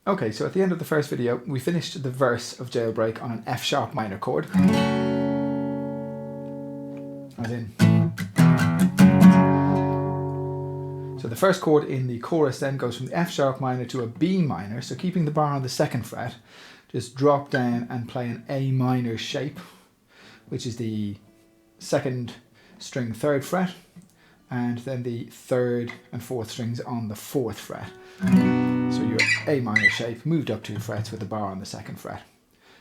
Okay, so at the end of the first video, we finished the verse of Jailbreak on an F sharp minor chord. As in. So the first chord in the chorus then goes from the F sharp minor to a B minor. So keeping the bar on the second fret, just drop down and play an A minor shape, which is the second string third fret, and then the third and fourth strings on the fourth fret. So your A minor shape moved up 2 frets with the bar on the second fret.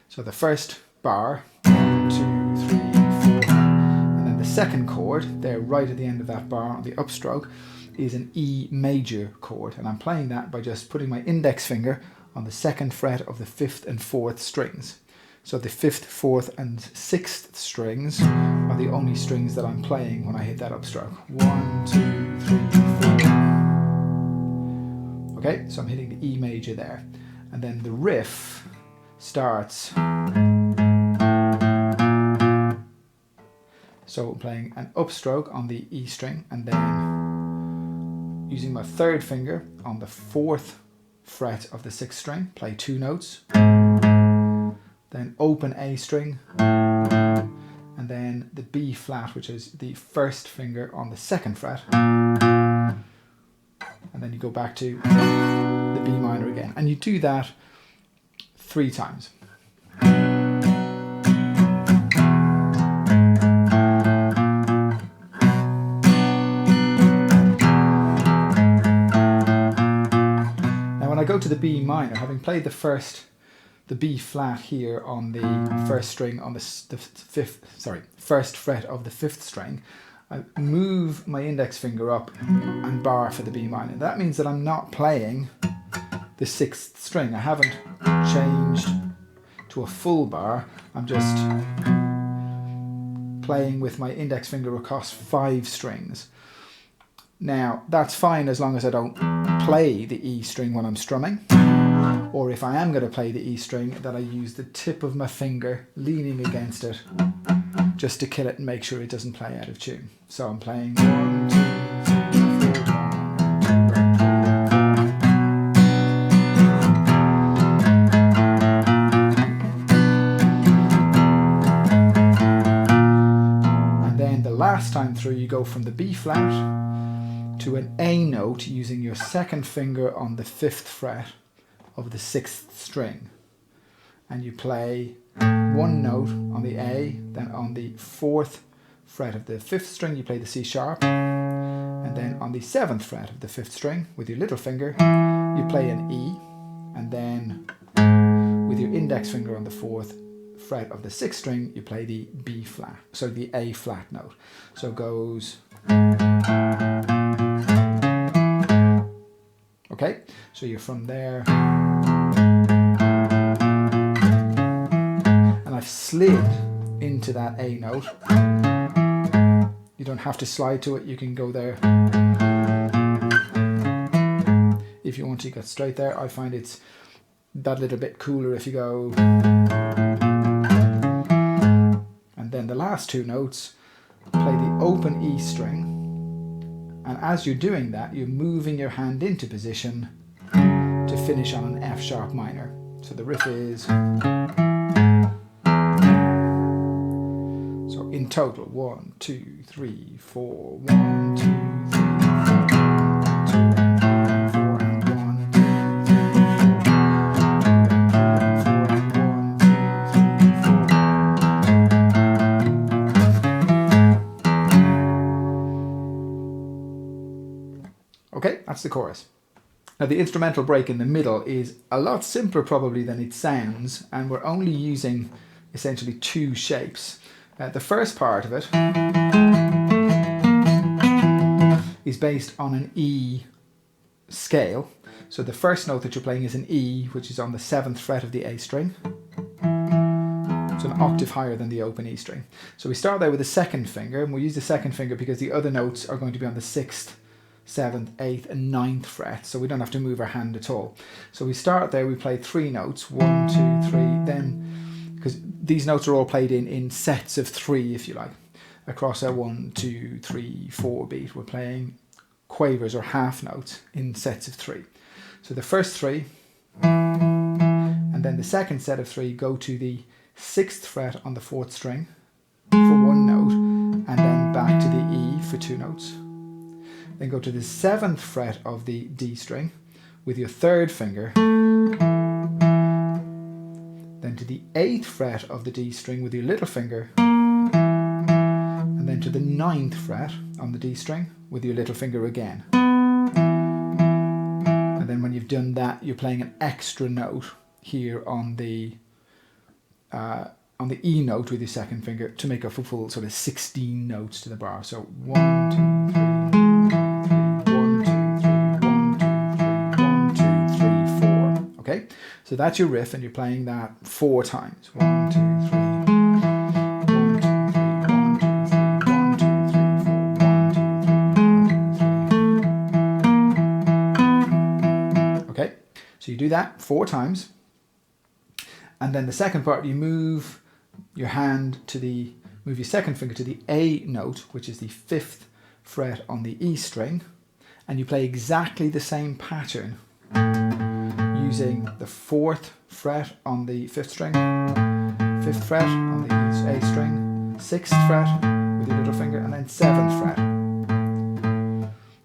So the first bar, 1, 2, 3, 4, and then the second chord, there right at the end of that bar on the upstroke, is an E major chord. And I'm playing that by just putting my index finger on the second fret of the 5th and 4th strings. So the 5th, 4th and 6th strings are the only strings that I'm playing when I hit that upstroke. 1, 2, 3, 4. Okay, so I'm hitting the E major there. And then the riff starts. So I'm playing an upstroke on the E string and then using my third finger on the 4th fret of the 6th string, play 2 notes. Then open A string, and then the B flat, which is the first finger on the 2nd fret. And then you go back to the B minor again. And you do that 3 times. Now when I go to the B minor, having played the B flat here on the first string on the first fret of the 5th string, I move my index finger up and bar for the B minor. That means that I'm not playing the 6th string. I haven't changed to a full bar. I'm just playing with my index finger across 5 strings. Now, that's fine as long as I don't play the E string when I'm strumming. Or if I am going to play the E string, that I use the tip of my finger leaning against it just to kill it and make sure it doesn't play out of tune. So I'm playing 1, 2, 3, 4, 1, 2. And then the last time through, you go from the B flat to an A note using your second finger on the 5th fret of the 6th string, and you play 1 note on the A, then on the 4th fret of the 5th string you play the C sharp, and then on the 7th fret of the 5th string with your little finger you play an E, and then with your index finger on the 4th fret of the 6th string you play the B flat, so the A flat note. So it goes. Okay, so you're from there, and I've slid into that A note. You don't have to slide to it, you can go there. If you want to get straight there, I find it's that little bit cooler if you go. And then the last 2 notes, play the open E string. And as you're doing that, you're moving your hand into position to finish on an F sharp minor. So the riff is. So in total, 1, 2, 3, 4, 1, 2, 3, 4, 1, 2, 3, 4, 1, 2, 3, 4. Okay, that's the chorus. Now the instrumental break in the middle is a lot simpler probably than it sounds, and we're only using essentially 2 shapes. The first part of it is based on an E scale. So the first note that you're playing is an E, which is on the 7th fret of the A string. It's an octave higher than the open E string. So we start there with the second finger, and we'll use the second finger because the other notes are going to be on the 6th, 7th, 8th and 9th fret, so we don't have to move our hand at all. So we start there, we play 3 notes, 1, 2, 3, then, because these notes are all played in sets of 3, if you like, across a 1, 2, 3, 4 beat. We're playing quavers or half notes in sets of 3. So the first 3 And then the second set of 3 go to the 6th fret on the 4th string for 1 note, and then back to the E for 2 notes. Then go to the 7th fret of the D string with your 3rd finger, then to the 8th fret of the D string with your little finger, and then to the 9th fret on the D string with your little finger again. And then when you've done that, you're playing an extra note here on the E note with your 2nd finger to make a full sort of 16 notes to the bar. So 1, 2, 3, 1, 2, 3, 1, 2, 3, 1, 2, 3, 4. Okay, so that's your riff, and you're playing that 4 times. 1, 2, 3, 1, 2, 3, 1, 2, 3, 1, 2, 3, 4, 1, 2, 3, 1, 2, 3. Okay, so you do that 4 times. And then the second part, you move your hand to move your 2nd finger to the A note, which is the 5th fret on the E string, and you play exactly the same pattern using the 4th fret on the 5th string, 5th fret on the A string, 6th fret with your little finger, and then 7th fret.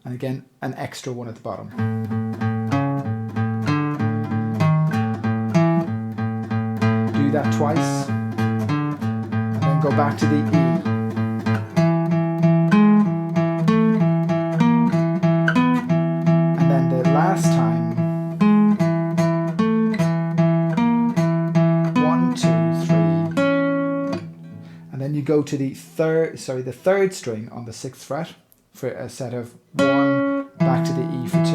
And again, an extra one at the bottom. That twice, and then go back to the E. And then the last time, 1, 2, 3, and then you go to the 3rd string on the 6th fret for a set of 1, back to the E for 2,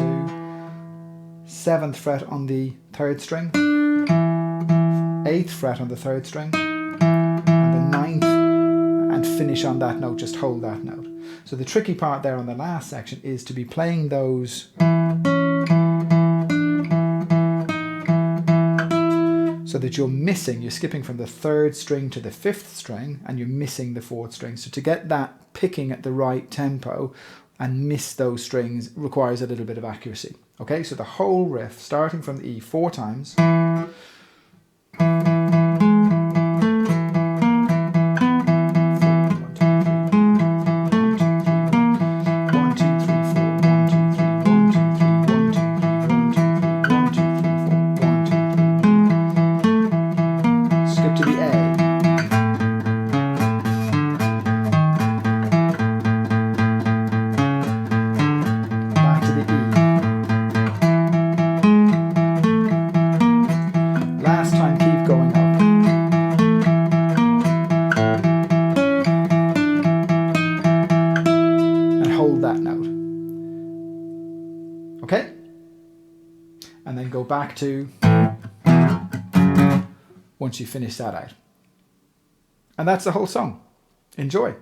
7th fret on the 3rd string, 8th fret on the 3rd string, and the 9th, and finish on that note, just hold that note. So the tricky part there on the last section is to be playing those so that you're skipping from the 3rd string to the 5th string, and you're missing the 4th string. So to get that picking at the right tempo and miss those strings requires a little bit of accuracy. Okay, so the whole riff, starting from the E 4 times, and then go back to once you finish that out. And that's the whole song. Enjoy.